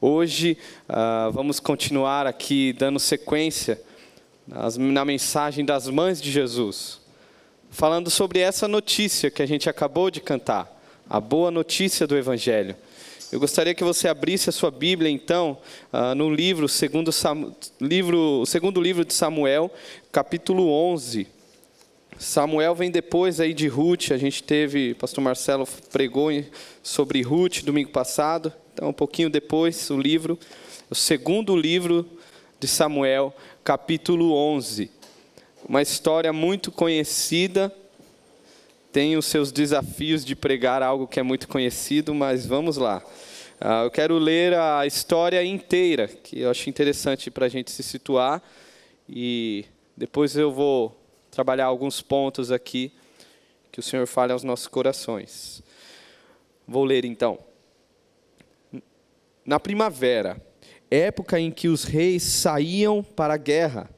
Hoje vamos continuar aqui dando sequência na mensagem das mães de Jesus, falando sobre essa notícia que a gente acabou de cantar, a boa notícia do Evangelho. Eu gostaria que você abrisse a sua Bíblia, então, no livro, o segundo livro de Samuel, capítulo 11. Samuel vem depois aí de Ruth. A gente teve, pastor Marcelo pregou sobre Ruth domingo passado, então um pouquinho depois o segundo livro de Samuel, capítulo 11. Uma história muito conhecida, tem os seus desafios de pregar algo que é muito conhecido, mas vamos lá. Eu quero ler a história inteira, que eu acho interessante para a gente se situar, e depois eu vou trabalhar alguns pontos aqui, que o Senhor fale aos nossos corações. Vou ler então. Na primavera, época em que os reis saíam para a guerra,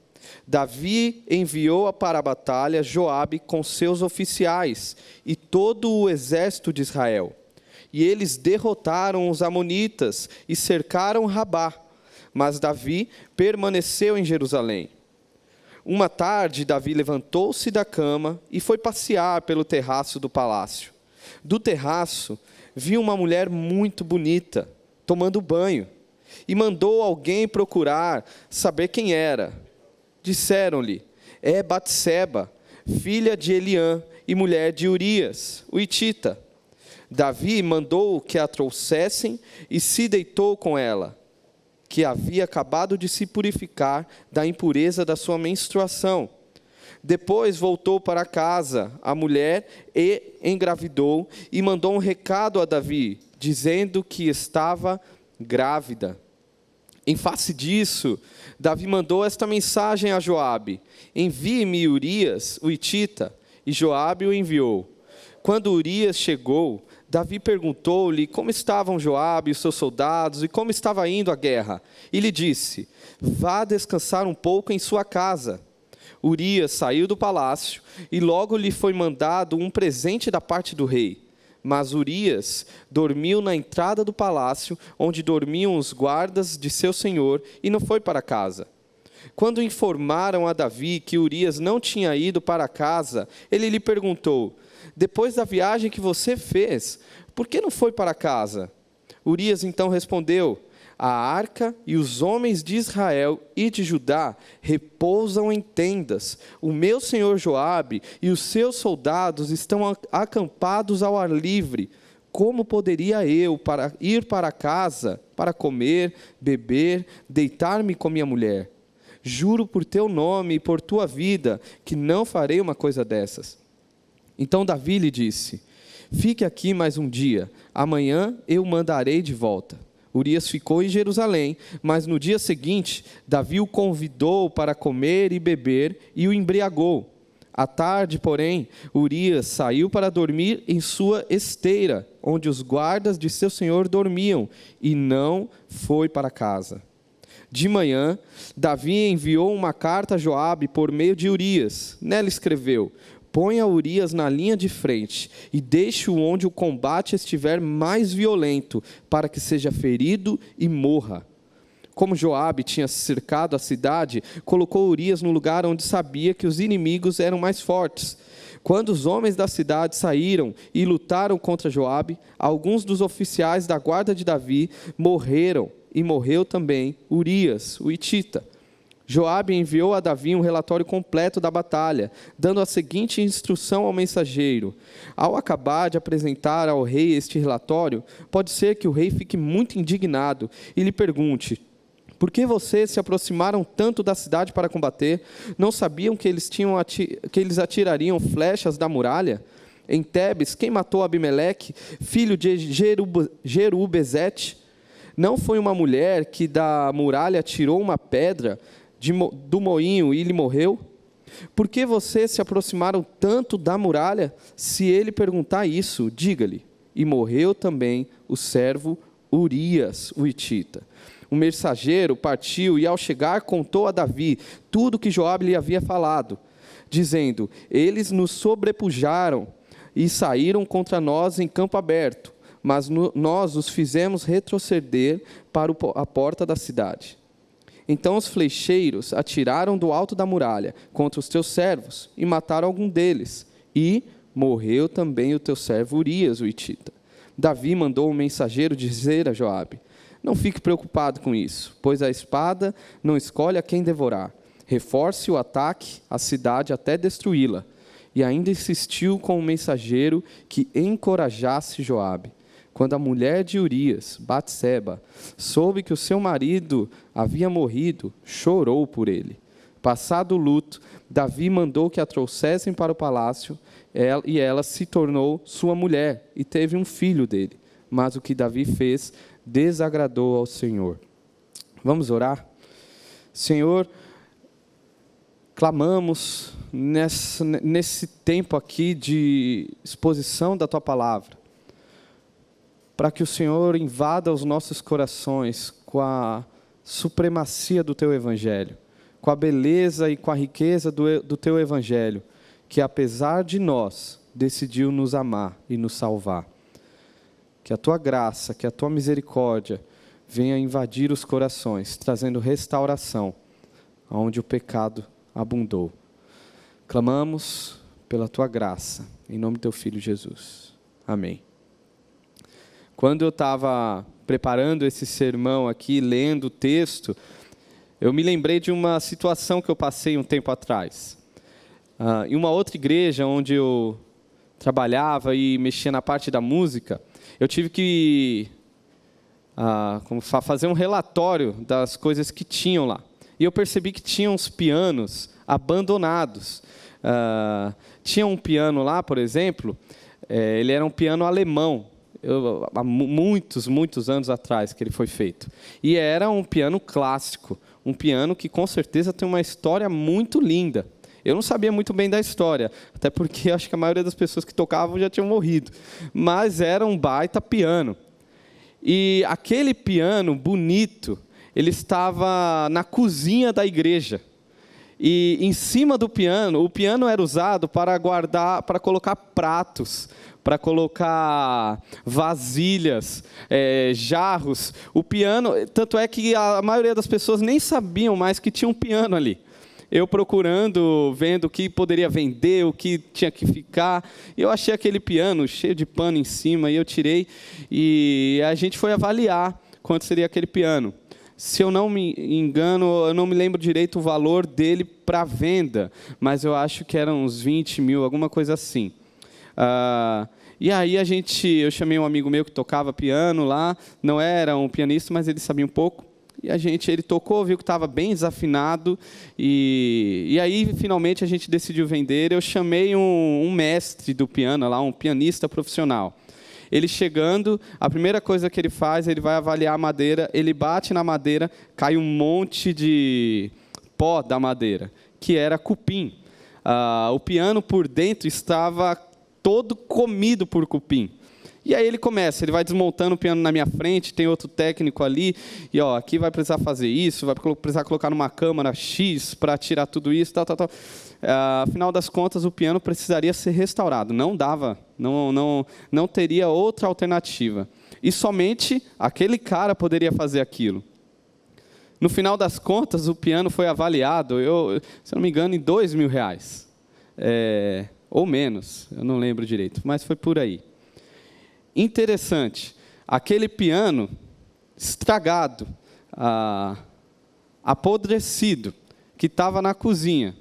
Davi enviou para a batalha Joabe com seus oficiais e todo o exército de Israel. E eles derrotaram os amonitas e cercaram Rabá, mas Davi permaneceu em Jerusalém. Uma tarde, Davi levantou-se da cama e foi passear pelo terraço do palácio. Do terraço, viu uma mulher muito bonita, tomando banho, e mandou alguém procurar saber quem era. Disseram-lhe: é Batseba, filha de Eliã e mulher de Urias, o hitita. Davi mandou que a trouxessem e se deitou com ela, que havia acabado de se purificar da impureza da sua menstruação. Depois voltou para casa a mulher e engravidou e mandou um recado a Davi, dizendo que estava grávida. Em face disso, Davi mandou esta mensagem a Joabe: envie-me Urias, o hitita. E Joabe o enviou. Quando Urias chegou, Davi perguntou-lhe como estavam Joabe e os seus soldados e como estava indo a guerra. E lhe disse: vá descansar um pouco em sua casa. Urias saiu do palácio e logo lhe foi mandado um presente da parte do rei. Mas Urias dormiu na entrada do palácio, onde dormiam os guardas de seu senhor, e não foi para casa. Quando informaram a Davi que Urias não tinha ido para casa, ele lhe perguntou: depois da viagem que você fez, por que não foi para casa? Urias então respondeu: a arca e os homens de Israel e de Judá repousam em tendas. O meu senhor Joabe e os seus soldados estão acampados ao ar livre. Como poderia eu ir para casa para comer, beber, deitar-me com minha mulher? Juro por teu nome e por tua vida que não farei uma coisa dessas. Então Davi lhe disse: fique aqui mais um dia, amanhã eu o mandarei de volta. Urias ficou em Jerusalém, mas no dia seguinte, Davi o convidou para comer e beber e o embriagou. À tarde, porém, Urias saiu para dormir em sua esteira, onde os guardas de seu senhor dormiam, e não foi para casa. De manhã, Davi enviou uma carta a Joabe por meio de Urias. Nela escreveu: ponha Urias na linha de frente e deixe-o onde o combate estiver mais violento, para que seja ferido e morra. Como Joabe tinha cercado a cidade, colocou Urias no lugar onde sabia que os inimigos eram mais fortes. Quando os homens da cidade saíram e lutaram contra Joabe, alguns dos oficiais da guarda de Davi morreram, e morreu também Urias, o hitita. Joabe enviou a Davi um relatório completo da batalha, dando a seguinte instrução ao mensageiro: ao acabar de apresentar ao rei este relatório, pode ser que o rei fique muito indignado e lhe pergunte: por que vocês se aproximaram tanto da cidade para combater? Não sabiam que eles atirariam flechas da muralha? Em Tebes, quem matou Abimeleque, filho de Jerubezete? Não foi uma mulher que da muralha tirou uma pedra do moinho e ele morreu? Por que vocês se aproximaram tanto da muralha? Se ele perguntar isso, diga-lhe: e morreu também o servo Urias, o hitita. O mensageiro partiu e, ao chegar, contou a Davi tudo que Joabe lhe havia falado, dizendo: eles nos sobrepujaram e saíram contra nós em campo aberto, mas nós os fizemos retroceder para a porta da cidade. Então os flecheiros atiraram do alto da muralha contra os teus servos e mataram algum deles. E morreu também o teu servo Urias, o hitita. Davi mandou um mensageiro dizer a Joabe: não fique preocupado com isso, pois a espada não escolhe a quem devorar. Reforce o ataque à cidade até destruí-la. E ainda insistiu com o mensageiro que encorajasse Joabe. Quando a mulher de Urias, Batseba, soube que o seu marido havia morrido, chorou por ele. Passado o luto, Davi mandou que a trouxessem para o palácio, e ela se tornou sua mulher e teve um filho dele. Mas o que Davi fez desagradou ao Senhor. Vamos orar? Senhor, clamamos nesse tempo aqui de exposição da Tua Palavra, para que o Senhor invada os nossos corações com a supremacia do Teu Evangelho, com a beleza e com a riqueza do Teu Evangelho, que apesar de nós, decidiu nos amar e nos salvar. Que a Tua graça, que a Tua misericórdia venha invadir os corações, trazendo restauração, onde o pecado abundou. Clamamos pela Tua graça, em nome do Teu Filho Jesus. Amém. Quando eu estava preparando esse sermão aqui, lendo o texto, eu me lembrei de uma situação que eu passei um tempo atrás. Em uma outra igreja onde eu trabalhava e mexia na parte da música, eu tive que fazer um relatório das coisas que tinham lá. E eu percebi que tinha uns pianos abandonados. Tinha um piano lá, por exemplo, ele era um piano alemão. Há muitos anos atrás que ele foi feito. E era um piano clássico, um piano que com certeza tem uma história muito linda. Eu não sabia muito bem da história, até porque acho que a maioria das pessoas que tocavam já tinham morrido. Mas era um baita piano. E aquele piano bonito, ele estava na cozinha da igreja. E em cima do piano, o piano era usado para guardar, para colocar pratos, para colocar vasilhas, jarros. O piano, tanto é que a maioria das pessoas nem sabiam mais que tinha um piano ali. Eu procurando, vendo o que poderia vender, o que tinha que ficar. Eu achei aquele piano cheio de pano em cima, e eu tirei. E a gente foi avaliar quanto seria aquele piano. Se eu não me engano, eu não me lembro direito o valor dele para venda, mas eu acho que eram uns 20 mil, alguma coisa assim. E aí eu chamei um amigo meu que tocava piano lá, não era um pianista, mas ele sabia um pouco. E ele tocou, viu que estava bem desafinado, e aí finalmente a gente decidiu vender. Eu chamei um mestre do piano lá, um pianista profissional. Ele chegando, a primeira coisa que ele faz, ele vai avaliar a madeira, ele bate na madeira, cai um monte de pó da madeira, que era cupim. O piano por dentro estava todo comido por cupim. E aí ele vai desmontando o piano na minha frente, tem outro técnico ali, e aqui vai precisar fazer isso, vai precisar colocar numa câmara X para tirar tudo isso, tal. Afinal das contas, o piano precisaria ser restaurado. Não dava, não teria outra alternativa. E somente aquele cara poderia fazer aquilo. No final das contas, o piano foi avaliado, se não me engano, em R$2.000. Ou menos, eu não lembro direito, mas foi por aí. Interessante, aquele piano estragado, apodrecido, que estava na cozinha,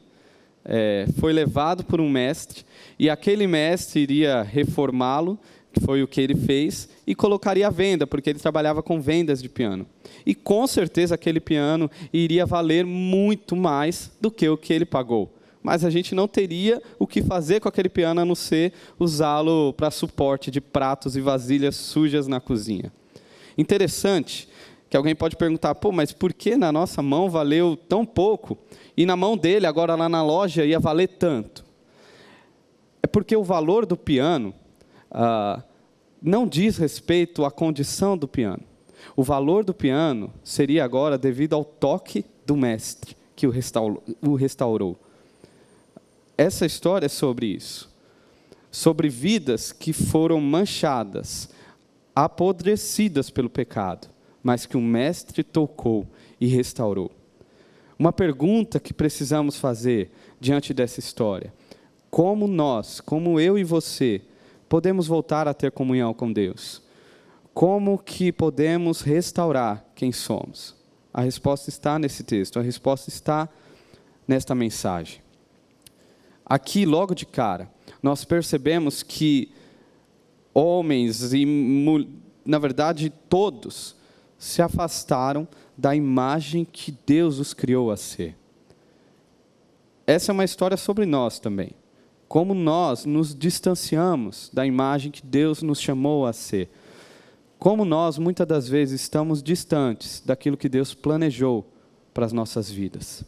foi levado por um mestre, e aquele mestre iria reformá-lo, que foi o que ele fez, e colocaria à venda, porque ele trabalhava com vendas de piano. E com certeza aquele piano iria valer muito mais do que o que ele pagou. Mas a gente não teria o que fazer com aquele piano, a não ser usá-lo para suporte de pratos e vasilhas sujas na cozinha. Interessante que alguém pode perguntar, mas por que na nossa mão valeu tão pouco? E na mão dele, agora lá na loja, ia valer tanto? É porque o valor do piano não diz respeito à condição do piano. O valor do piano seria agora devido ao toque do mestre que o restaurou. Essa história é sobre isso, sobre vidas que foram manchadas, apodrecidas pelo pecado, mas que o Mestre tocou e restaurou. Uma pergunta que precisamos fazer diante dessa história: como nós, como eu e você, podemos voltar a ter comunhão com Deus? Como que podemos restaurar quem somos? A resposta está nesse texto, a resposta está nesta mensagem. Aqui, logo de cara, nós percebemos que homens e, na verdade, todos se afastaram da imagem que Deus os criou a ser. Essa é uma história sobre nós também. Como nós nos distanciamos da imagem que Deus nos chamou a ser. Como nós, muitas das vezes, estamos distantes daquilo que Deus planejou para as nossas vidas.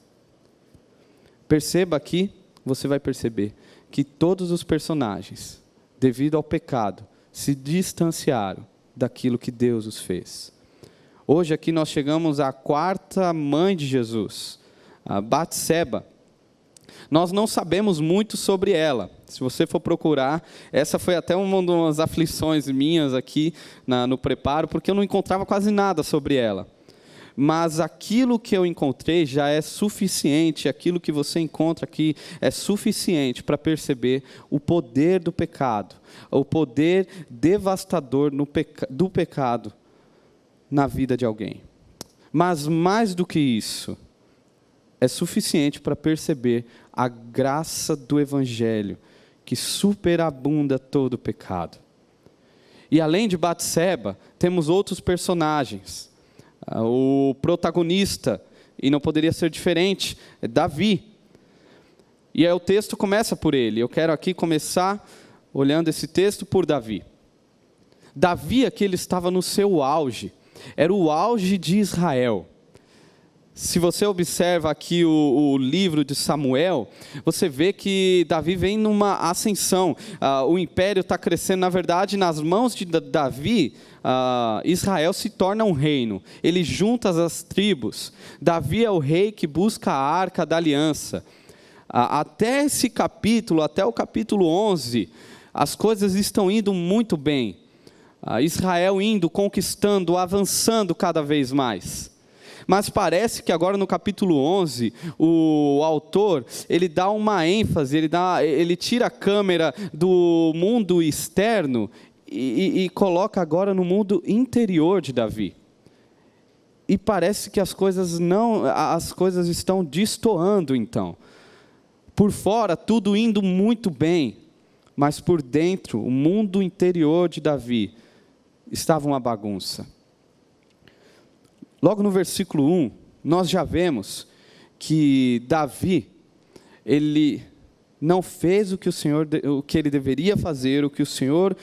Perceba aqui, você vai perceber, que todos os personagens, devido ao pecado, se distanciaram daquilo que Deus os fez. Hoje aqui nós chegamos à quarta mãe de Jesus, a Batseba. Nós não sabemos muito sobre ela. Se você for procurar, essa foi até uma das aflições minhas aqui no preparo, porque eu não encontrava quase nada sobre ela. Mas aquilo que eu encontrei já é suficiente, aquilo que você encontra aqui é suficiente para perceber o poder do pecado, o poder devastador do pecado na vida de alguém. Mas mais do que isso, é suficiente para perceber a graça do Evangelho, que superabunda todo o pecado. E além de Batseba, temos outros personagens. O protagonista, e não poderia ser diferente, é Davi. E aí o texto começa por ele. Eu quero aqui começar olhando esse texto por Davi. Davi aqui ele estava no seu auge. Era o auge de Israel. Se você observa aqui o livro de Samuel, você vê que Davi vem numa ascensão. O império está crescendo, na verdade, nas mãos de Davi, Israel se torna um reino. Ele junta as tribos. Davi é o rei que busca a arca da aliança. Até esse capítulo, até o capítulo 11, as coisas estão indo muito bem. Israel indo, conquistando, avançando cada vez mais. Mas parece que agora no capítulo 11, o autor, ele dá uma ênfase, ele tira a câmera do mundo externo e coloca agora no mundo interior de Davi. E parece que as coisas estão destoando então. Por fora, tudo indo muito bem, mas por dentro, o mundo interior de Davi estava uma bagunça. Logo no versículo 1, nós já vemos que Davi, ele não fez o que ele deveria fazer, o que o Senhor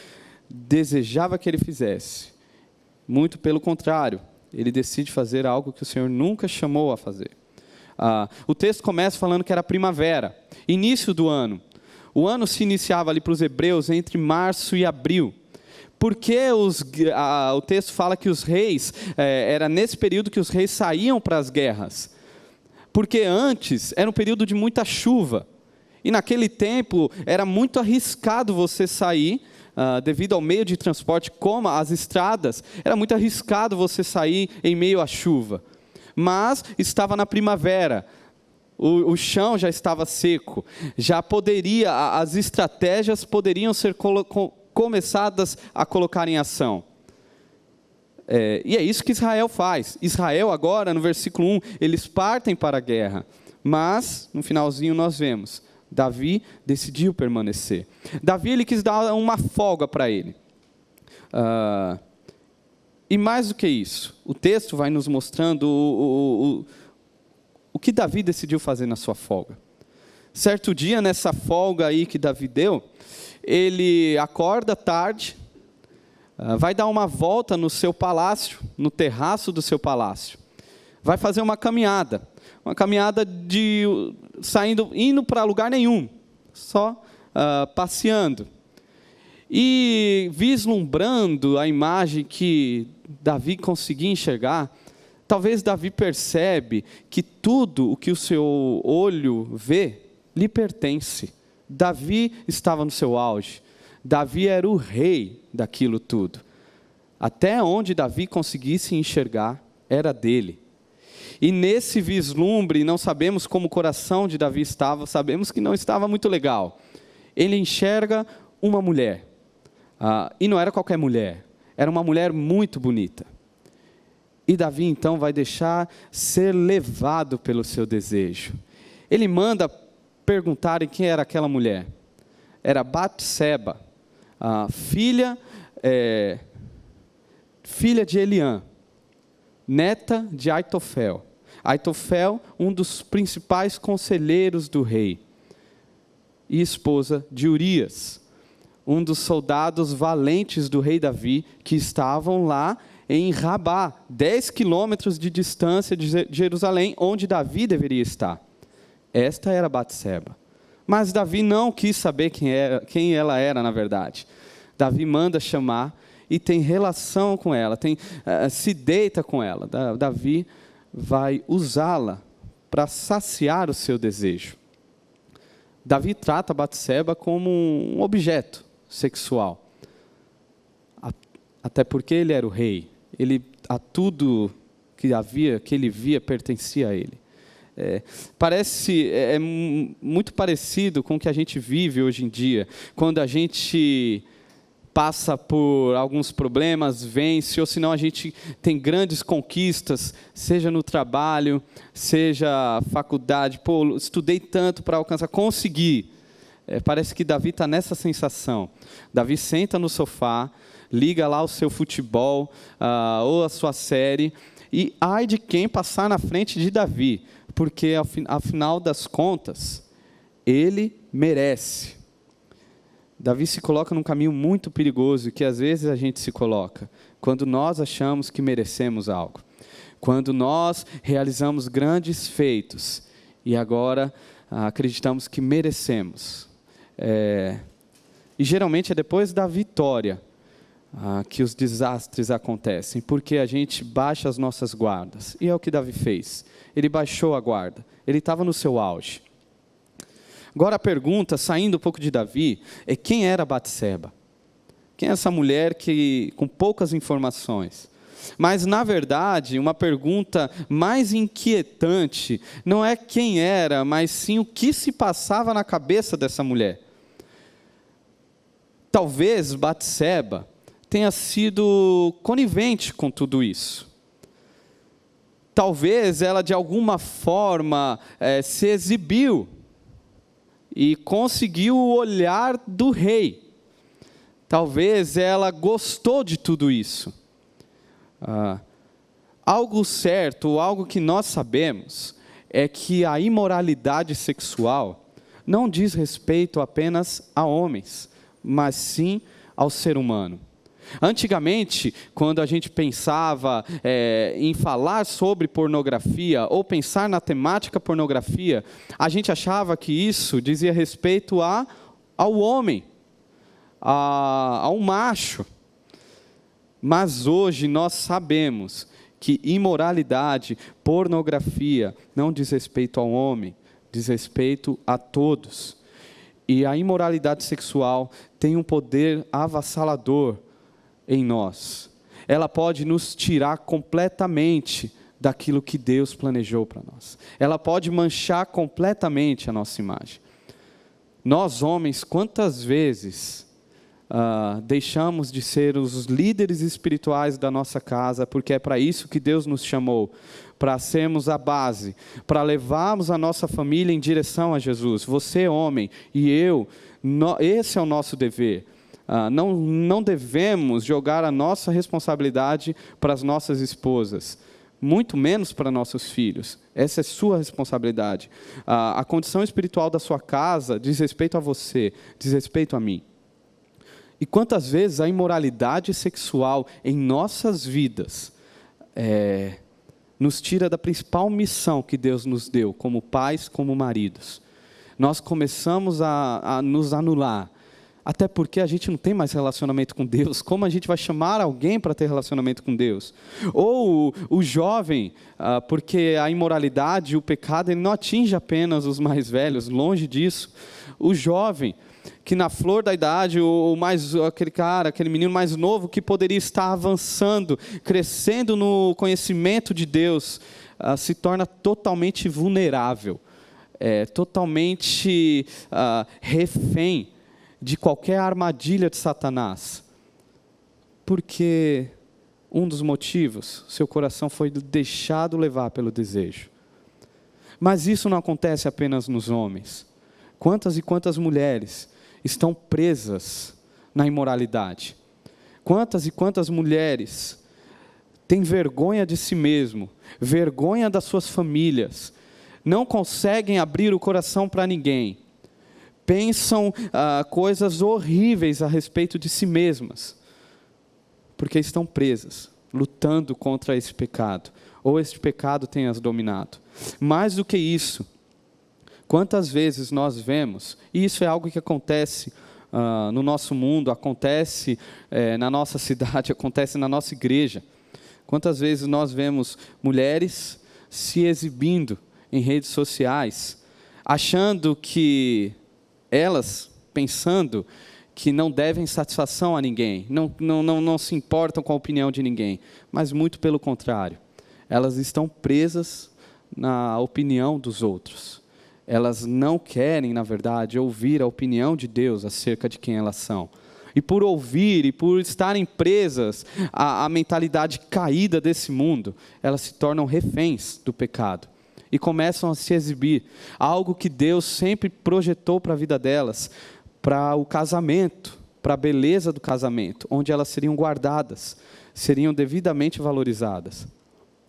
desejava que ele fizesse. Muito pelo contrário, ele decide fazer algo que o Senhor nunca chamou a fazer. O texto começa falando que era primavera, início do ano. O ano se iniciava ali para os hebreus entre março e abril. Porque o texto fala que os reis, era nesse período que os reis saíam para as guerras. Porque antes era um período de muita chuva. E naquele tempo era muito arriscado você sair, devido ao meio de transporte como as estradas, era muito arriscado você sair em meio à chuva. Mas estava na primavera, o chão já estava seco, as estratégias poderiam ser começadas a colocar em ação. E é isso que Israel faz. Israel agora, no versículo 1, eles partem para a guerra. Mas, no finalzinho nós vemos, Davi decidiu permanecer. Davi, ele quis dar uma folga para ele. E mais do que isso, o texto vai nos mostrando o que Davi decidiu fazer na sua folga. Certo dia, nessa folga aí que Davi deu, ele acorda tarde, vai dar uma volta no seu palácio, no terraço do seu palácio. Vai fazer uma caminhada indo para lugar nenhum, só passeando. E vislumbrando a imagem que Davi conseguia enxergar, talvez Davi percebe que tudo o que o seu olho vê lhe pertence. Davi estava no seu auge. Davi era o rei daquilo tudo. Até onde Davi conseguisse enxergar, era dele. E nesse vislumbre, não sabemos como o coração de Davi estava, sabemos que não estava muito legal. Ele enxerga uma mulher, e não era qualquer mulher, era uma mulher muito bonita. E Davi então vai deixar ser levado pelo seu desejo. Ele manda perguntarem quem era aquela mulher. Era Batseba, filha de Eliã, neta de Aitofel. Aitofel, um dos principais conselheiros do rei, e esposa de Urias, um dos soldados valentes do rei Davi, que estavam lá em Rabá, 10 quilômetros de distância de Jerusalém, onde Davi deveria estar. Esta era Batseba. Mas Davi não quis saber quem ela era, na verdade. Davi manda chamar e tem relação com ela, se deita com ela. Davi vai usá-la para saciar o seu desejo. Davi trata Batseba como um objeto sexual. Até porque ele era o rei. A tudo que ele via pertencia a ele. É muito parecido com o que a gente vive hoje em dia, quando a gente passa por alguns problemas, vence, ou senão a gente tem grandes conquistas, seja no trabalho, seja faculdade. Estudei tanto para alcançar, consegui. Parece que Davi está nessa sensação. Davi senta no sofá, liga lá o seu futebol, ou a sua série, e ai de quem passar na frente de Davi, porque afinal das contas, ele merece. Davi se coloca num caminho muito perigoso, que às vezes a gente se coloca, quando nós achamos que merecemos algo, quando nós realizamos grandes feitos, e agora acreditamos que merecemos. E geralmente é depois da vitória que os desastres acontecem, porque a gente baixa as nossas guardas, e é o que Davi fez. Ele baixou a guarda, ele estava no seu auge. Agora a pergunta, saindo um pouco de Davi, é quem era Batseba? Quem é essa mulher com poucas informações? Mas, na verdade, uma pergunta mais inquietante não é quem era, mas sim o que se passava na cabeça dessa mulher. Talvez Batseba tenha sido conivente com tudo isso. Talvez ela, de alguma forma, se exibiu e conseguiu o olhar do rei. Talvez ela gostou de tudo isso. Algo certo, algo que nós sabemos, é que a imoralidade sexual não diz respeito apenas a homens, mas sim ao ser humano. Antigamente, quando a gente pensava em falar sobre pornografia, ou pensar na temática pornografia, a gente achava que isso dizia respeito ao homem, ao macho. Mas hoje nós sabemos que imoralidade, pornografia, não diz respeito ao homem, diz respeito a todos. E a imoralidade sexual tem um poder avassalador em nós. Ela pode nos tirar completamente daquilo que Deus planejou para nós. Ela pode manchar completamente a nossa imagem. Nós, homens, quantas vezes deixamos de ser os líderes espirituais da nossa casa, porque é para isso que Deus nos chamou, para sermos a base, para levarmos a nossa família em direção a Jesus. Você, homem, e eu, esse é o nosso dever. Não devemos jogar a nossa responsabilidade para as nossas esposas, muito menos para nossos filhos. Essa é sua responsabilidade. A condição espiritual da sua casa diz respeito a você, diz respeito a mim. E quantas vezes a imoralidade sexual em nossas vidas nos tira da principal missão que Deus nos deu, como pais, como maridos. Nós começamos a nos anular. Até porque a gente não tem mais relacionamento com Deus. Como a gente vai chamar alguém para ter relacionamento com Deus? Ou o jovem, porque a imoralidade, o pecado, ele não atinge apenas os mais velhos, longe disso. O jovem, que na flor da idade, aquele menino mais novo que poderia estar avançando, crescendo no conhecimento de Deus, se torna totalmente vulnerável, totalmente refém de qualquer armadilha de Satanás. Porque um dos motivos, seu coração foi deixado levar pelo desejo. Mas isso não acontece apenas nos homens. Quantas e quantas mulheres estão presas na imoralidade? Quantas e quantas mulheres têm vergonha de si mesmo, vergonha das suas famílias, não conseguem abrir o coração para ninguém, pensam coisas horríveis a respeito de si mesmas, porque estão presas, lutando contra esse pecado, ou este pecado tem as dominado. Mais do que isso, quantas vezes nós vemos, e isso é algo que acontece no nosso mundo, acontece na nossa cidade, acontece na nossa igreja, quantas vezes nós vemos mulheres se exibindo em redes sociais, achando que elas, pensando que não devem satisfação a ninguém, não se importam com a opinião de ninguém, mas muito pelo contrário, elas estão presas na opinião dos outros. Elas não querem, na verdade, ouvir a opinião de Deus acerca de quem elas são. E por ouvir e por estarem presas à mentalidade caída desse mundo, elas se tornam reféns do pecado e começam a se exibir. Algo que Deus sempre projetou para a vida delas, para o casamento, para a beleza do casamento, onde elas seriam guardadas, seriam devidamente valorizadas.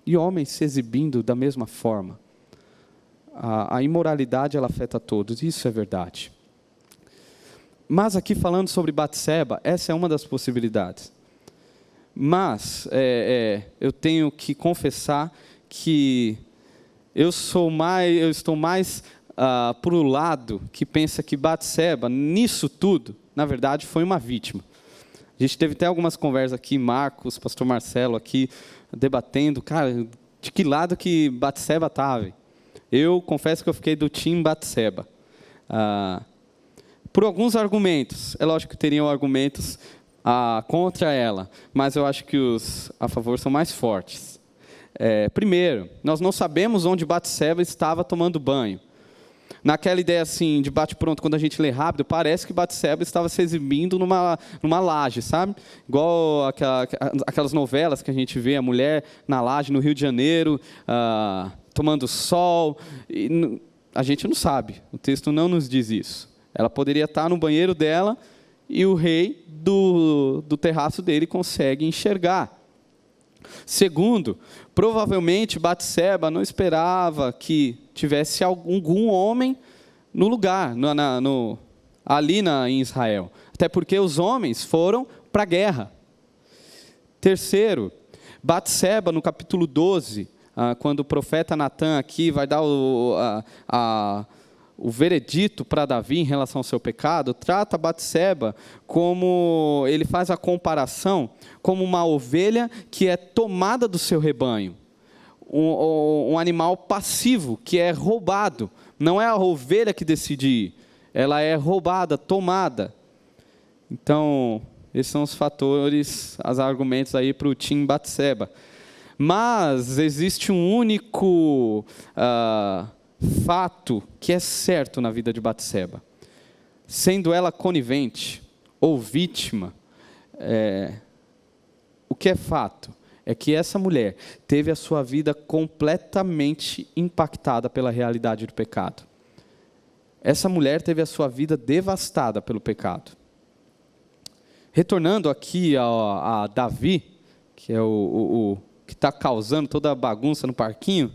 E homens se exibindo da mesma forma. A imoralidade, ela afeta todos, isso é verdade. Mas aqui falando sobre Batseba, essa é uma das possibilidades. Mas eu tenho que confessar que eu estou mais para o lado que pensa que Batseba, nisso tudo, na verdade foi uma vítima. A gente teve até algumas conversas aqui, Marcos, pastor Marcelo aqui, debatendo, cara, de que lado que Batseba estava. Eu confesso que eu fiquei do time Batseba. Por alguns argumentos, é lógico que teriam argumentos contra ela, mas eu acho que os a favor são mais fortes. Primeiro, nós não sabemos onde Batseba estava tomando banho. Naquela ideia assim, de bate-pronto, quando a gente lê rápido, parece que Batseba estava se exibindo numa laje, sabe? Igual aquelas novelas que a gente vê, a mulher na laje no Rio de Janeiro, tomando sol. E a gente não sabe, o texto não nos diz isso. Ela poderia estar no banheiro dela e o rei do terraço dele consegue enxergar. Segundo, provavelmente Batseba não esperava que tivesse algum homem no lugar, ali em Israel. Até porque os homens foram para a guerra. Terceiro, Batseba, no capítulo 12, quando o profeta Natan aqui vai dar o veredito para Davi em relação ao seu pecado, trata Batseba como, ele faz a comparação, como uma ovelha que é tomada do seu rebanho. Um animal passivo, que é roubado. Não é a ovelha que decide ir, ela é roubada, tomada. Então, esses são os fatores, os argumentos aí para o time Batseba. Mas existe um único fato que é certo na vida de Batseba. Sendo ela conivente ou vítima, o que é fato é que essa mulher teve a sua vida completamente impactada pela realidade do pecado. Essa mulher teve a sua vida devastada pelo pecado. Retornando aqui a Davi, que é o que está causando toda a bagunça no parquinho,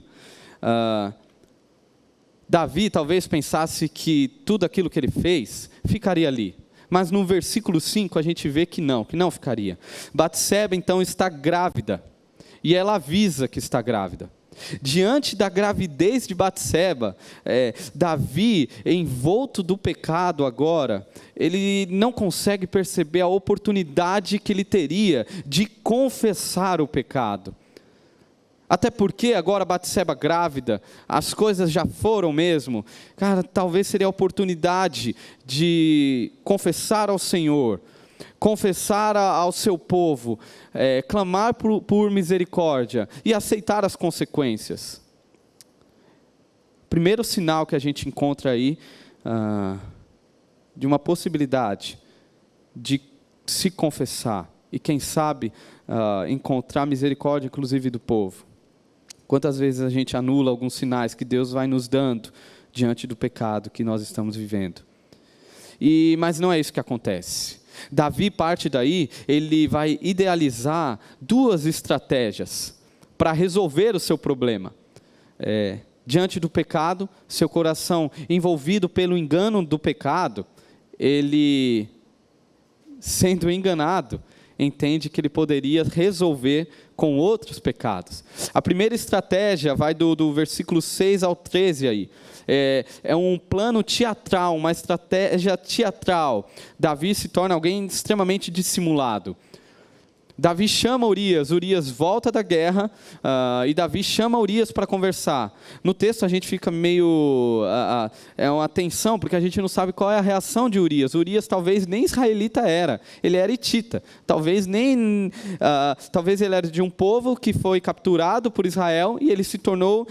Davi talvez pensasse que tudo aquilo que ele fez ficaria ali. Mas no versículo 5 a gente vê que não ficaria. Batseba então está grávida, e ela avisa que está grávida. Diante da gravidez de Batseba, Davi, envolto do pecado agora, ele não consegue perceber a oportunidade que ele teria de confessar o pecado. Até porque agora Batseba grávida, as coisas já foram mesmo. Cara, talvez seria a oportunidade de confessar ao Senhor, confessar ao seu povo, clamar por misericórdia e aceitar as consequências. Primeiro sinal que a gente encontra aí, de uma possibilidade de se confessar e quem sabe encontrar misericórdia inclusive do povo. Quantas vezes a gente anula alguns sinais que Deus vai nos dando diante do pecado que nós estamos vivendo. Mas não é isso que acontece. Davi parte daí, ele vai idealizar duas estratégias para resolver o seu problema. Diante do pecado, seu coração envolvido pelo engano do pecado, ele, sendo enganado, entende que ele poderia resolver com outros pecados. A primeira estratégia vai do versículo 6 ao 13 aí. É um plano teatral, uma estratégia teatral. Davi se torna alguém extremamente dissimulado. Davi chama Urias volta da guerra, e Davi chama Urias para conversar. No texto a gente fica meio, é uma tensão, porque a gente não sabe qual é a reação de Urias. Urias talvez nem israelita era, ele era hitita. Talvez ele era de um povo que foi capturado por Israel, e ele se tornou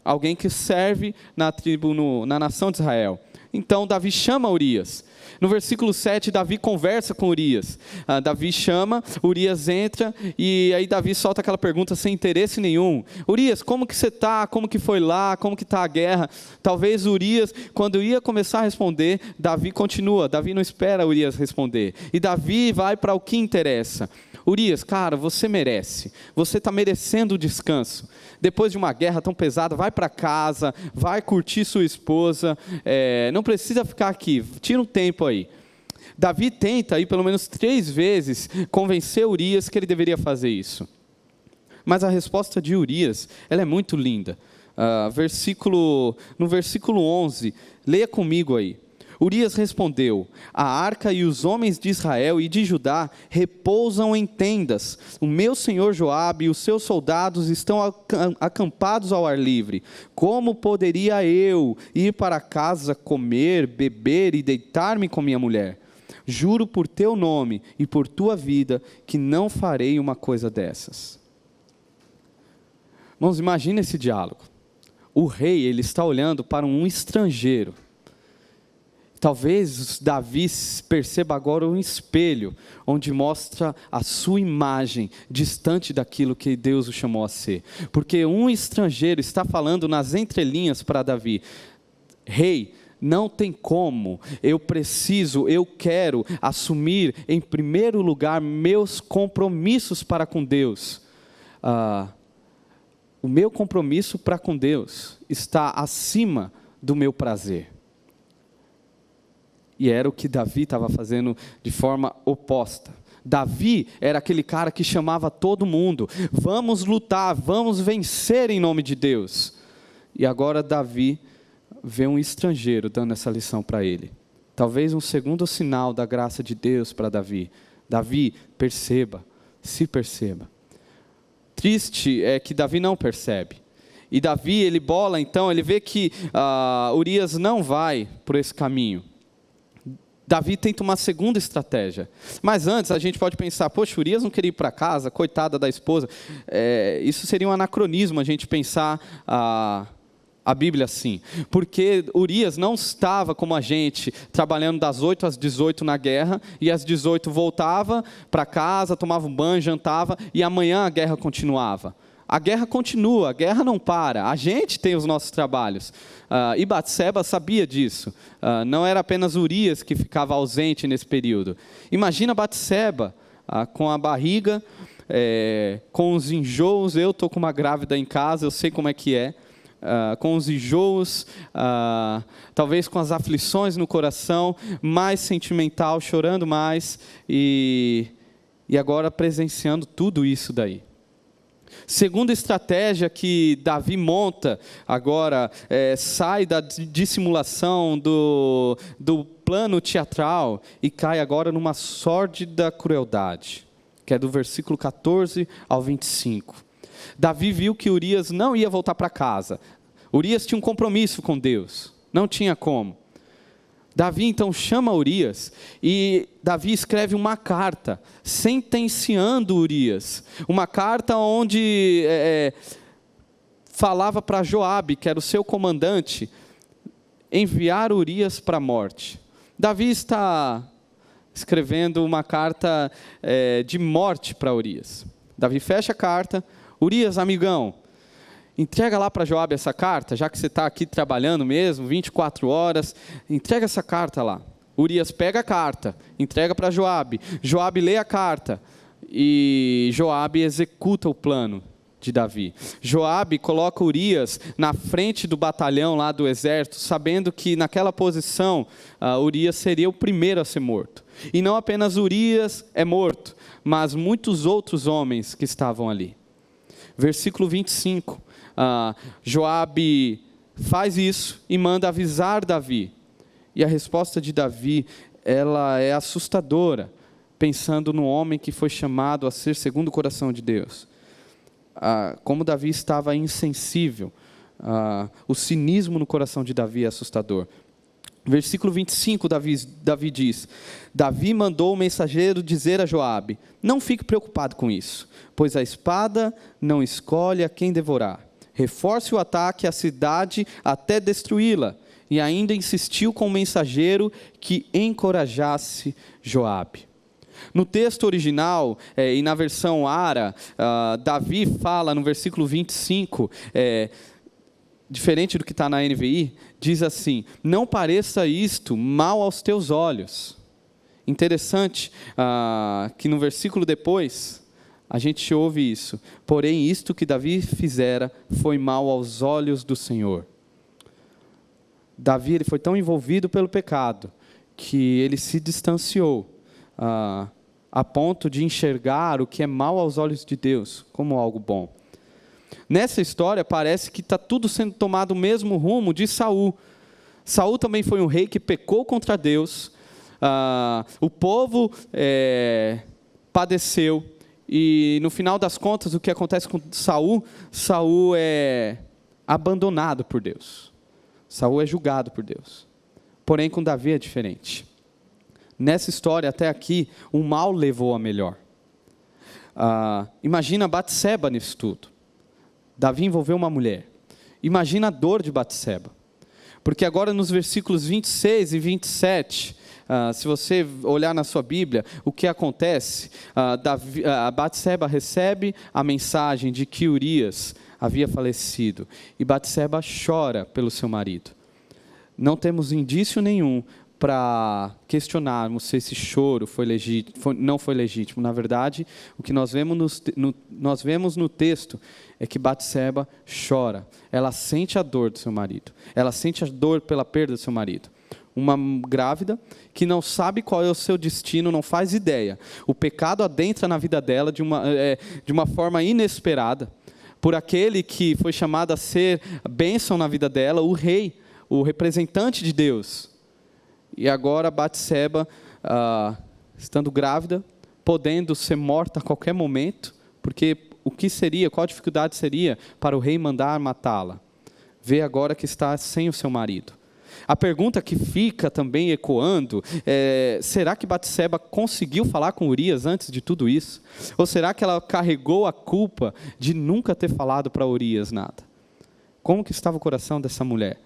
alguém que serve na tribo, na nação de Israel. Então Davi chama Urias. No versículo 7, Davi conversa com Urias. Davi chama, Urias entra, e aí Davi solta aquela pergunta sem interesse nenhum. Urias, como que você está? Como que foi lá? Como que está a guerra? Talvez Urias, quando ia começar a responder, Davi continua. Davi não espera Urias responder. E Davi vai para o que interessa. Urias, cara, você merece. Você está merecendo o descanso. Depois de uma guerra tão pesada, vai para casa, vai curtir sua esposa, não precisa ficar aqui, tira um tempo aí. Davi tenta aí pelo menos 3 vezes convencer Urias que ele deveria fazer isso. Mas a resposta de Urias, ela é muito linda. No versículo 11, leia comigo aí. Urias respondeu: a arca e os homens de Israel e de Judá repousam em tendas. O meu senhor Joabe e os seus soldados estão acampados ao ar livre. Como poderia eu ir para casa, comer, beber e deitar-me com minha mulher? Juro por teu nome e por tua vida que não farei uma coisa dessas. Irmãos, imagina esse diálogo. O rei, ele está olhando para um estrangeiro. Talvez Davi perceba agora um espelho, onde mostra a sua imagem, distante daquilo que Deus o chamou a ser. Porque um estrangeiro está falando nas entrelinhas para Davi: rei, não tem como, eu quero assumir em primeiro lugar meus compromissos para com Deus. O meu compromisso para com Deus está acima do meu prazer. E era o que Davi estava fazendo de forma oposta. Davi era aquele cara que chamava todo mundo: vamos lutar, vamos vencer em nome de Deus. E agora Davi vê um estrangeiro dando essa lição para ele. Talvez um segundo sinal da graça de Deus para Davi. Davi, perceba, se perceba. Triste é que Davi não percebe. E Davi, ele bola então, ele vê que Urias não vai por esse caminho. Davi tenta uma segunda estratégia. Mas antes a gente pode pensar: poxa, Urias não queria ir para casa, coitada da esposa. Isso seria um anacronismo, a gente pensar a Bíblia assim. Porque Urias não estava como a gente, trabalhando das 8 às 18 na guerra, e às 18 voltava para casa, tomava um banho, jantava, e amanhã a guerra continuava. A guerra continua, a guerra não para, a gente tem os nossos trabalhos. E Batseba sabia disso. Não era apenas Urias que ficava ausente nesse período. Imagina Batseba com a barriga, com os enjoos. Eu estou com uma grávida em casa, eu sei como é que é. Com os enjoos, talvez com as aflições no coração, mais sentimental, chorando mais, e agora presenciando tudo isso daí. Segunda estratégia que Davi monta agora, sai da dissimulação do plano teatral e cai agora numa sórdida crueldade, que é do versículo 14 ao 25. Davi viu que Urias não ia voltar para casa. Urias tinha um compromisso com Deus, não tinha como. Davi então chama Urias e Davi escreve uma carta sentenciando Urias. Uma carta onde falava para Joabe, que era o seu comandante, enviar Urias para a morte. Davi está escrevendo uma carta de morte para Urias. Davi fecha a carta. Urias, amigão, entrega lá para Joabe essa carta, já que você está aqui trabalhando mesmo, 24 horas, entrega essa carta lá. Urias pega a carta, entrega para Joabe. Joabe lê a carta e Joabe executa o plano de Davi. Joabe coloca Urias na frente do batalhão lá do exército, sabendo que naquela posição Urias seria o primeiro a ser morto. E não apenas Urias é morto, mas muitos outros homens que estavam ali. Versículo 25. Joabe faz isso e manda avisar Davi. E a resposta de Davi, ela é assustadora, pensando no homem que foi chamado a ser segundo o coração de Deus. Como Davi estava insensível, o cinismo no coração de Davi é assustador. Versículo 25, Davi diz: Davi mandou o mensageiro dizer a Joabe: não fique preocupado com isso, pois a espada não escolhe a quem devorar. Reforce o ataque à cidade até destruí-la. E ainda insistiu com o mensageiro que encorajasse Joabe. No texto original, e na versão Ara, Davi fala no versículo 25, diferente do que está na NVI, diz assim: não pareça isto mal aos teus olhos. Interessante que no versículo depois, a gente ouve isso. Porém, isto que Davi fizera foi mal aos olhos do Senhor. Davi ele foi tão envolvido pelo pecado que ele se distanciou a ponto de enxergar o que é mal aos olhos de Deus como algo bom. Nessa história parece que está tudo sendo tomado o mesmo rumo de Saul. Saul também foi um rei que pecou contra Deus. O povo padeceu. E no final das contas, o que acontece com Saul? Saul é abandonado por Deus. Saul é julgado por Deus. Porém, com Davi é diferente. Nessa história, até aqui, o mal levou a melhor. Imagina Batseba nisso tudo. Davi envolveu uma mulher. Imagina a dor de Batseba. Porque agora nos versículos 26 e 27, se você olhar na sua Bíblia, o que acontece? Batseba recebe a mensagem de que Urias havia falecido. E Batseba chora pelo seu marido. Não temos indício nenhum para questionarmos se esse choro não foi legítimo. Na verdade, o que nós vemos no texto é que Batseba chora. Ela sente a dor do seu marido. Ela sente a dor pela perda do seu marido. Uma grávida que não sabe qual é o seu destino, não faz ideia. O pecado adentra na vida dela de uma forma inesperada. Por aquele que foi chamado a ser bênção na vida dela, o rei, o representante de Deus. E agora Batseba, estando grávida, podendo ser morta a qualquer momento, porque qual a dificuldade seria para o rei mandar matá-la? Vê agora que está sem o seu marido. A pergunta que fica também ecoando será que Batseba conseguiu falar com Urias antes de tudo isso? Ou será que ela carregou a culpa de nunca ter falado para Urias nada? Como que estava o coração dessa mulher?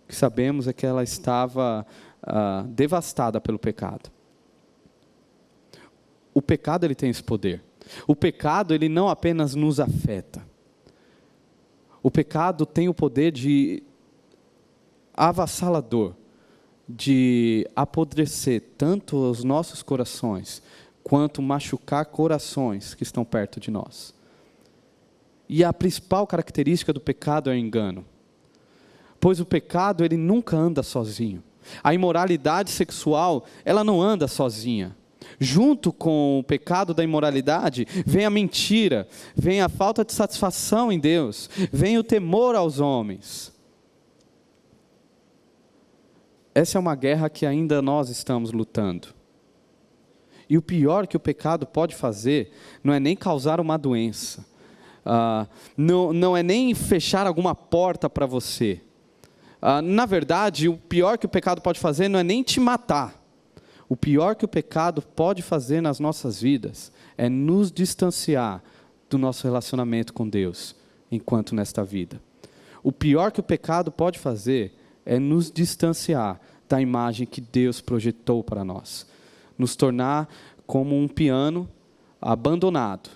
O que sabemos é que ela estava devastada pelo pecado. O pecado ele tem esse poder. O pecado ele não apenas nos afeta. O pecado tem o poder de avassalador, de apodrecer tanto os nossos corações, quanto machucar corações que estão perto de nós. E a principal característica do pecado é o engano. Pois o pecado ele nunca anda sozinho. A imoralidade sexual, ela não anda sozinha. Junto com o pecado da imoralidade, vem a mentira, vem a falta de satisfação em Deus, vem o temor aos homens. Essa é uma guerra que ainda nós estamos lutando. E o pior que o pecado pode fazer, não é nem causar uma doença, não é nem fechar alguma porta para você. Na verdade, o pior que o pecado pode fazer não é nem te matar. O pior que o pecado pode fazer nas nossas vidas é nos distanciar do nosso relacionamento com Deus, enquanto nesta vida. O pior que o pecado pode fazer é nos distanciar da imagem que Deus projetou para nós. Nos tornar como um piano abandonado,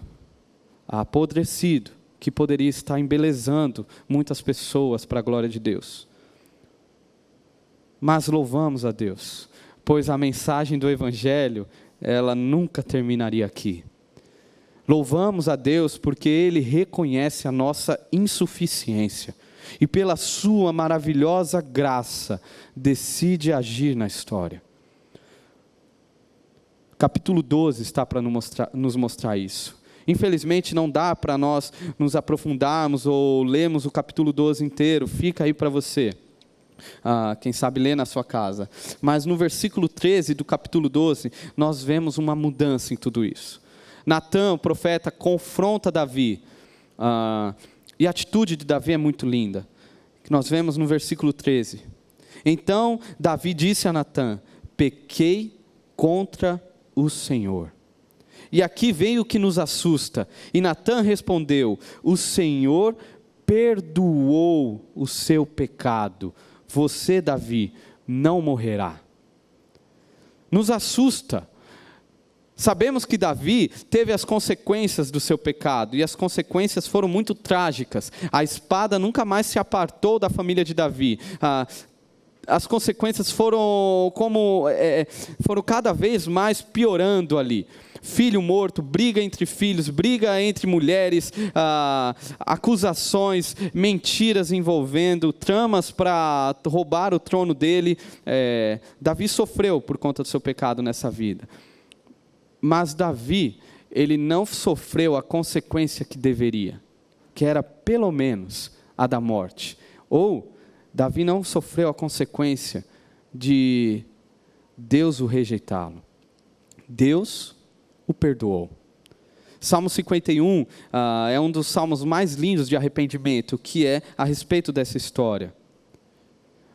apodrecido, que poderia estar embelezando muitas pessoas para a glória de Deus. Mas louvamos a Deus, pois a mensagem do Evangelho, ela nunca terminaria aqui. Louvamos a Deus porque Ele reconhece a nossa insuficiência e pela sua maravilhosa graça decide agir na história. Capítulo 12 está para nos mostrar isso. Infelizmente não dá para nós nos aprofundarmos ou lermos o capítulo 12 inteiro, fica aí para você. Quem sabe ler na sua casa. Mas no versículo 13 do capítulo 12, nós vemos uma mudança em tudo isso. Natã, o profeta, confronta Davi. E a atitude de Davi é muito linda, que nós vemos no versículo 13. Então Davi disse a Natã: pequei contra o Senhor. E aqui vem o que nos assusta. E Natã respondeu: o Senhor perdoou o seu pecado. Você, Davi, não morrerá. Nos assusta. Sabemos que Davi teve as consequências do seu pecado, e as consequências foram muito trágicas. A espada nunca mais se apartou da família de Davi. As consequências foram cada vez mais piorando ali. Filho morto, briga entre filhos, briga entre mulheres, acusações, mentiras envolvendo, tramas para roubar o trono dele. Davi sofreu por conta do seu pecado nessa vida. Mas Davi, ele não sofreu a consequência que deveria, que era pelo menos a da morte. Ou Davi não sofreu a consequência de Deus o rejeitá-lo. Deus o perdoou. Salmo 51 é um dos salmos mais lindos de arrependimento, que é a respeito dessa história.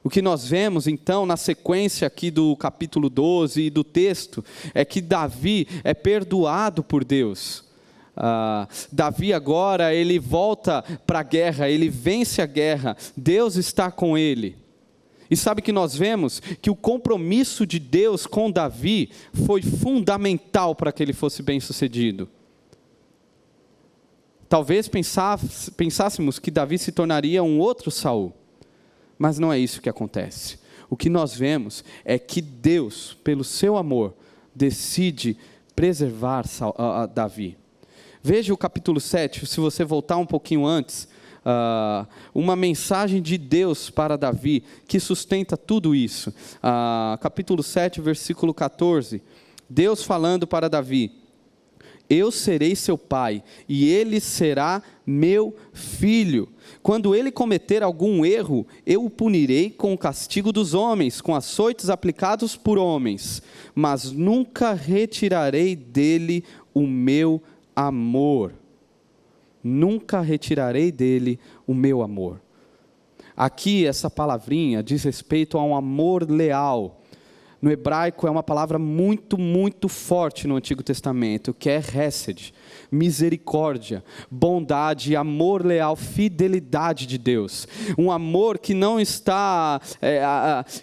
O que nós vemos então na sequência aqui do capítulo 12 e do texto, é que Davi é perdoado por Deus. Davi agora, ele volta para a guerra, ele vence a guerra, Deus está com ele. E sabe que nós vemos que o compromisso de Deus com Davi foi fundamental para que ele fosse bem sucedido. Talvez pensássemos que Davi se tornaria um outro Saul, mas não é isso que acontece. O que nós vemos é que Deus, pelo seu amor, decide preservar Davi. Veja o capítulo 7, se você voltar um pouquinho antes, uma mensagem de Deus para Davi, que sustenta tudo isso. Capítulo 7, versículo 14, Deus falando para Davi: eu serei seu pai, e ele será meu filho. Quando ele cometer algum erro, eu o punirei com o castigo dos homens, com açoites aplicados por homens, mas nunca retirarei dele o meu amor. Nunca retirarei dele o meu amor. Aqui essa palavrinha diz respeito a um amor leal. No hebraico é uma palavra muito, muito forte no Antigo Testamento, que é hesed, misericórdia, bondade, amor leal, fidelidade de Deus. Um amor que não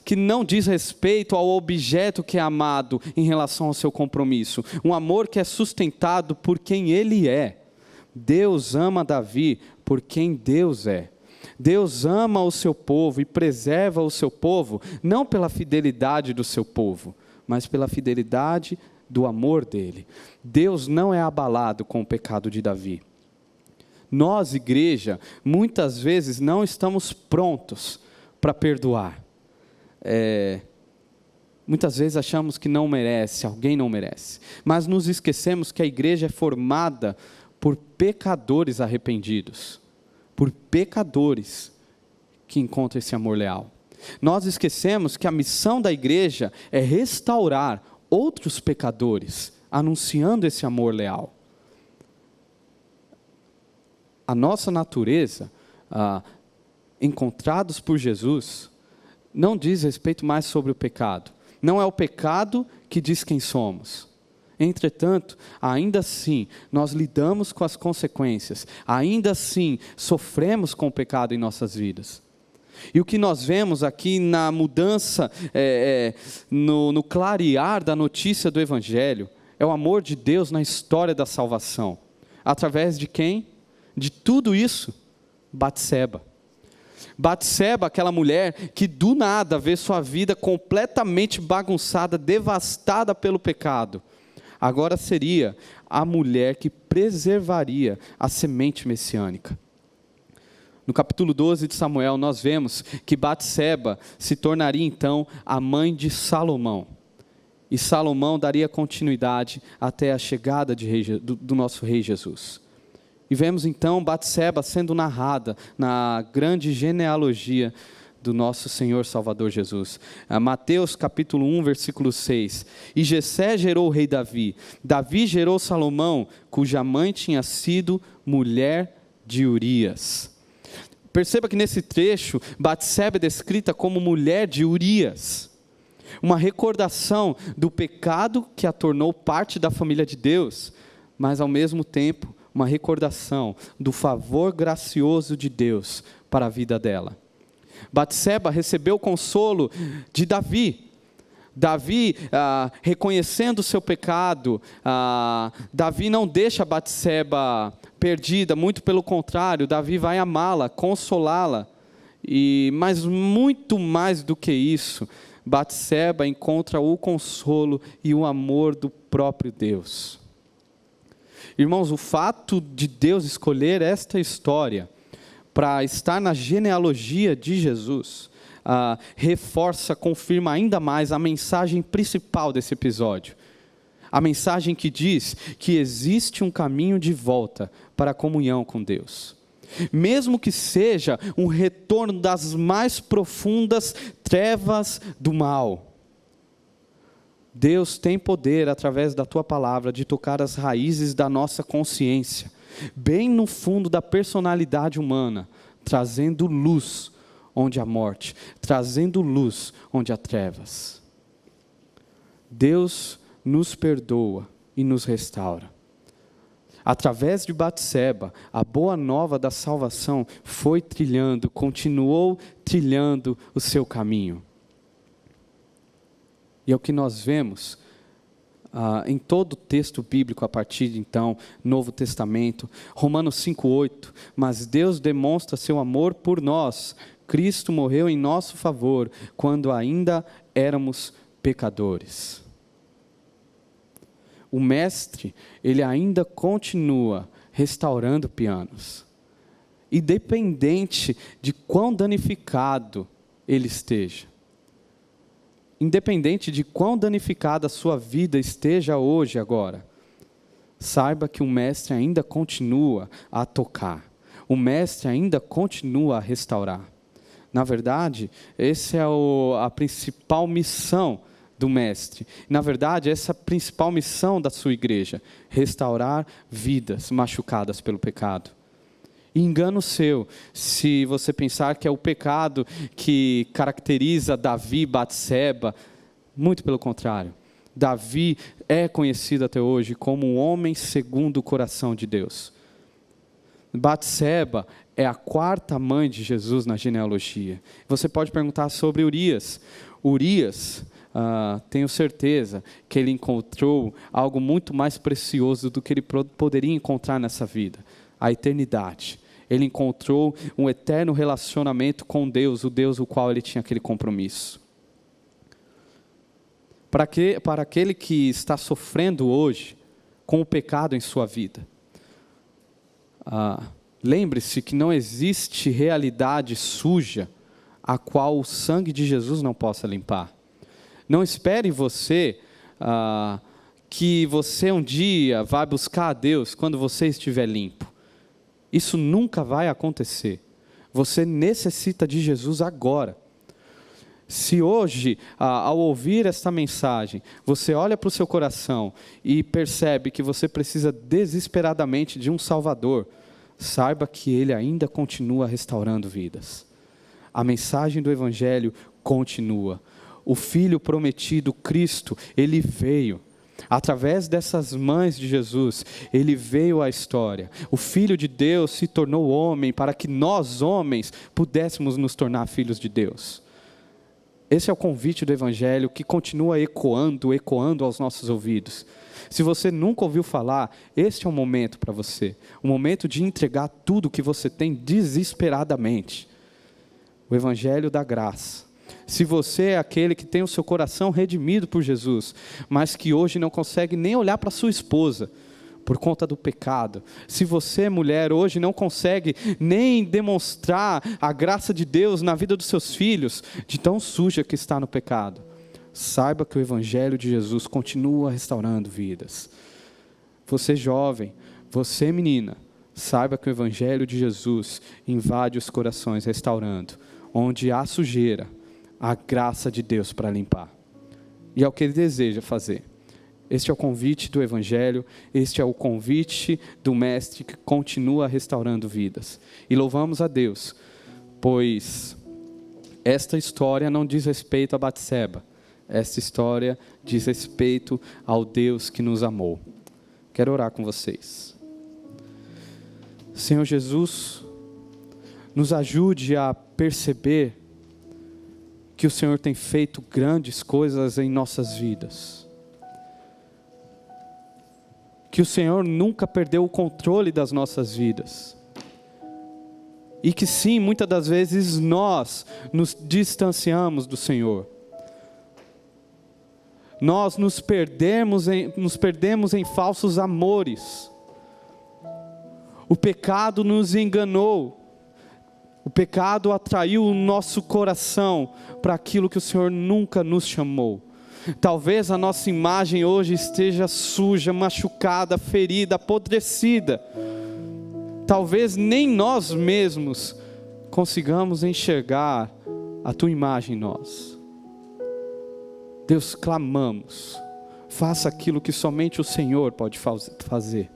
que não diz respeito ao objeto que é amado em relação ao seu compromisso. Um amor que é sustentado por quem Ele é. Deus ama Davi por quem Deus é. Deus ama o seu povo e preserva o seu povo, não pela fidelidade do seu povo, mas pela fidelidade do amor dele. Deus não é abalado com o pecado de Davi. Nós, igreja, muitas vezes não estamos prontos para perdoar. Muitas vezes achamos que não merece, alguém não merece, mas nos esquecemos que a igreja é formada por pecadores arrependidos, por pecadores que encontram esse amor leal. Nós esquecemos que a missão da igreja é restaurar outros pecadores, anunciando esse amor leal. a nossa natureza, encontrados por Jesus, não diz respeito mais sobre o pecado. Não é o pecado que diz quem somos. Entretanto, ainda assim, nós lidamos com as consequências. Ainda assim, sofremos com o pecado em nossas vidas. E o que nós vemos aqui na mudança, no clarear da notícia do Evangelho, é o amor de Deus na história da salvação. Através de quem? De tudo isso, Batseba. Batseba, aquela mulher que do nada vê sua vida completamente bagunçada, devastada pelo pecado, agora seria a mulher que preservaria a semente messiânica. No capítulo 12 de Samuel, nós vemos que Batseba se tornaria então a mãe de Salomão. E Salomão daria continuidade até a chegada do nosso rei Jesus. E vemos então Batseba sendo narrada na grande genealogia do nosso Senhor Salvador Jesus. Mateus capítulo 1, versículo 6. E Jessé gerou o rei Davi. Davi gerou Salomão, cuja mãe tinha sido mulher de Urias. Perceba que nesse trecho, Batseba é descrita como mulher de Urias. Uma recordação do pecado que a tornou parte da família de Deus, mas ao mesmo tempo, uma recordação do favor gracioso de Deus para a vida dela. Batseba recebeu o consolo de Davi. Davi, reconhecendo o seu pecado, Davi não deixa Batseba perdida, muito pelo contrário, Davi vai amá-la, consolá-la, mas muito mais do que isso, Batseba encontra o consolo e o amor do próprio Deus. Irmãos, o fato de Deus escolher esta história para estar na genealogia de Jesus, reforça, confirma ainda mais a mensagem principal desse episódio. A mensagem que diz que existe um caminho de volta para a comunhão com Deus. Mesmo que seja um retorno das mais profundas trevas do mal. Deus tem poder, através da tua palavra, de tocar as raízes da nossa consciência, bem no fundo da personalidade humana, trazendo luz onde há morte, trazendo luz onde há trevas. Deus nos perdoa e nos restaura. Através de Batseba, a boa nova da salvação foi trilhando, continuou trilhando o seu caminho. E é o que nós vemos em todo o texto bíblico, a partir de então, Novo Testamento, Romanos 5,8, mas Deus demonstra seu amor por nós, Cristo morreu em nosso favor, quando ainda éramos pecadores. O mestre, ele ainda continua restaurando pianos, independente de quão danificado ele esteja. Independente de quão danificada a sua vida esteja hoje, agora, saiba que o mestre ainda continua a tocar, o mestre ainda continua a restaurar. Na verdade, essa é a principal missão do mestre. Na verdade, essa é a principal missão da sua igreja, restaurar vidas machucadas pelo pecado. E engano seu, se você pensar que é o pecado que caracteriza Davi e Batseba, muito pelo contrário. Davi é conhecido até hoje como um homem segundo o coração de Deus. Batseba é a quarta mãe de Jesus na genealogia. Você pode perguntar sobre Urias. Urias, tenho certeza que ele encontrou algo muito mais precioso do que ele poderia encontrar nessa vida, a eternidade. Ele encontrou um eterno relacionamento com Deus, o Deus o qual ele tinha aquele compromisso. Para aquele que está sofrendo hoje com o pecado em sua vida, lembre-se que não existe realidade suja a qual o sangue de Jesus não possa limpar. Não espere que você um dia vai buscar a Deus quando você estiver limpo. Isso nunca vai acontecer. Você necessita de Jesus agora. Se hoje, ao ouvir esta mensagem, você olha para o seu coração e percebe que você precisa desesperadamente de um Salvador, saiba que Ele ainda continua restaurando vidas. A mensagem do Evangelho continua. O Filho prometido, Cristo, Ele veio. Através dessas mães de Jesus, Ele veio à história. O Filho de Deus se tornou homem para que nós, homens, pudéssemos nos tornar filhos de Deus. Esse é o convite do Evangelho que continua ecoando aos nossos ouvidos. Se você nunca ouviu falar, este é um momento para você. Um momento de entregar tudo que você tem desesperadamente. O Evangelho da graça. Se você é aquele que tem o seu coração redimido por Jesus, mas que hoje não consegue nem olhar para sua esposa, por conta do pecado. Se você, mulher, hoje não consegue nem demonstrar a graça de Deus na vida dos seus filhos, de tão suja que está no pecado, saiba que o Evangelho de Jesus continua restaurando vidas. Você jovem, você menina, saiba que o Evangelho de Jesus invade os corações restaurando. Onde há sujeira, há graça de Deus para limpar. E é o que Ele deseja fazer. Este é o convite do Evangelho, este é o convite do Mestre que continua restaurando vidas. E louvamos a Deus, pois esta história não diz respeito a Batseba, esta história diz respeito ao Deus que nos amou. Quero orar com vocês. Senhor Jesus, nos ajude a perceber que o Senhor tem feito grandes coisas em nossas vidas. Que o Senhor nunca perdeu o controle das nossas vidas. E que sim, muitas das vezes nós nos distanciamos do Senhor. Nós nos perdemos em falsos amores. O pecado nos enganou. O pecado atraiu o nosso coração para aquilo que o Senhor nunca nos chamou. Talvez a nossa imagem hoje esteja suja, machucada, ferida, apodrecida. Talvez nem nós mesmos consigamos enxergar a Tua imagem em nós. Deus, clamamos, faça aquilo que somente o Senhor pode fazer.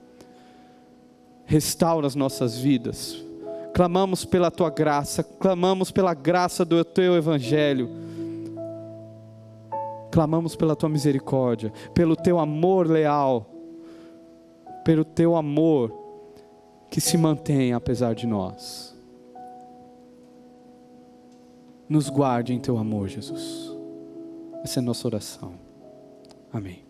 Restaura as nossas vidas. Clamamos pela Tua graça, clamamos pela graça do Teu Evangelho. Clamamos pela Tua misericórdia, pelo Teu amor leal, pelo Teu amor que se mantém apesar de nós. Nos guarde em Teu amor, Jesus. Essa é a nossa oração. Amém.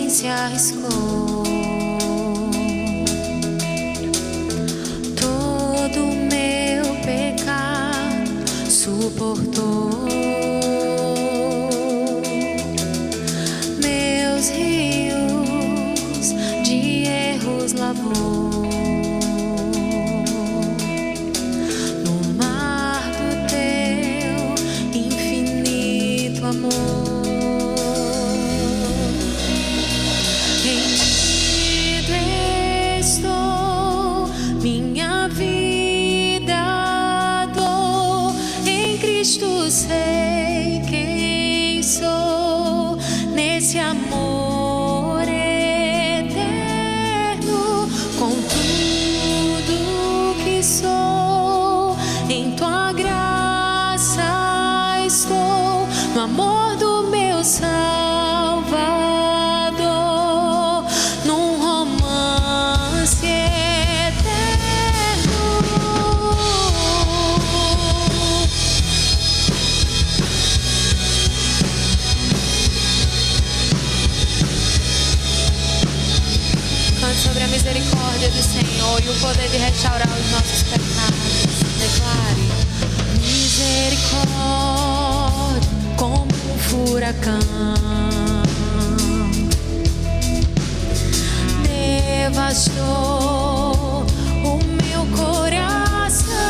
Se arriscou, todo meu pecado suportou, meus rios de erros lavou, no mar do Teu infinito amor. Sei quem sou nesse amor eterno, com tudo que sou, em Tua graça estou, no amor do meu Salvador, num romance eterno. Sobre a misericórdia do Senhor e o poder de restaurar os nossos pecados. Declare: misericórdia como um furacão devastou o meu coração.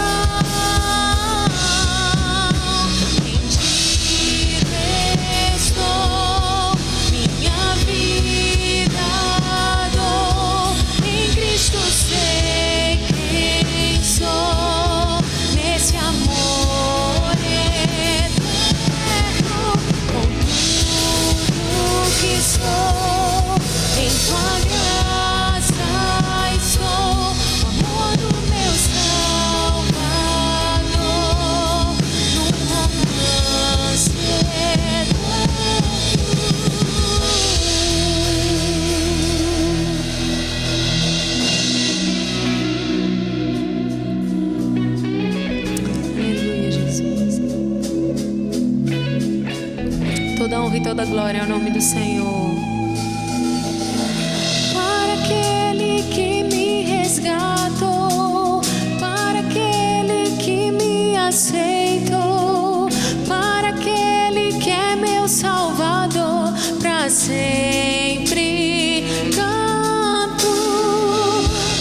honra e toda glória ao nome do Senhor. Para aquele que me resgatou, para aquele que me aceitou, para aquele que é meu Salvador, para sempre canto.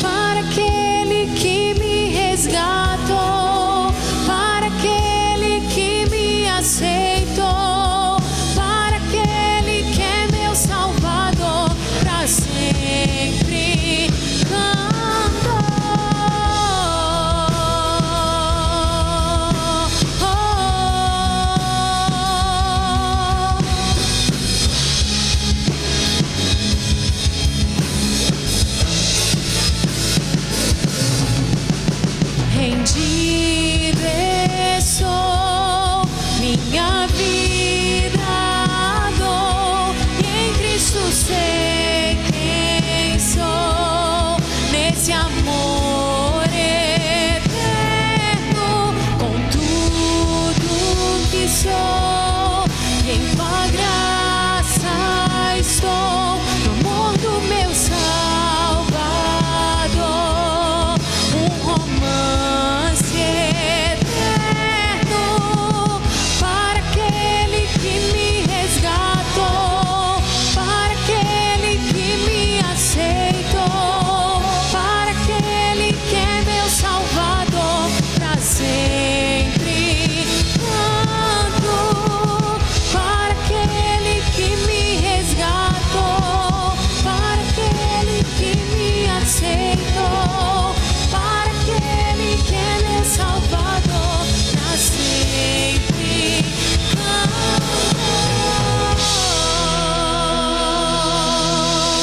Para aquele que me resgatou, para aquele que me aceitou, para aquele que é meu Salvador, para sempre canto. Rendido estou, minha vida dou, e em Cristo sei quem sou, nesse amor eterno, com tudo que sou, e em tua graça estou, no amor do meu Salvador, um romance eterno, para aquele que me resgatou, para aquele que me aceitou, para aquele que é meu Salvador, para sempre canto. Para aquele que me resgatou, para aquele que me aceitou, para aquele que é meu Salvador, para sempre canto.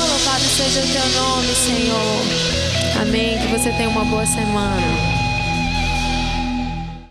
Louvado seja o teu nome, Senhor. Amém. Que você tenha uma boa semana.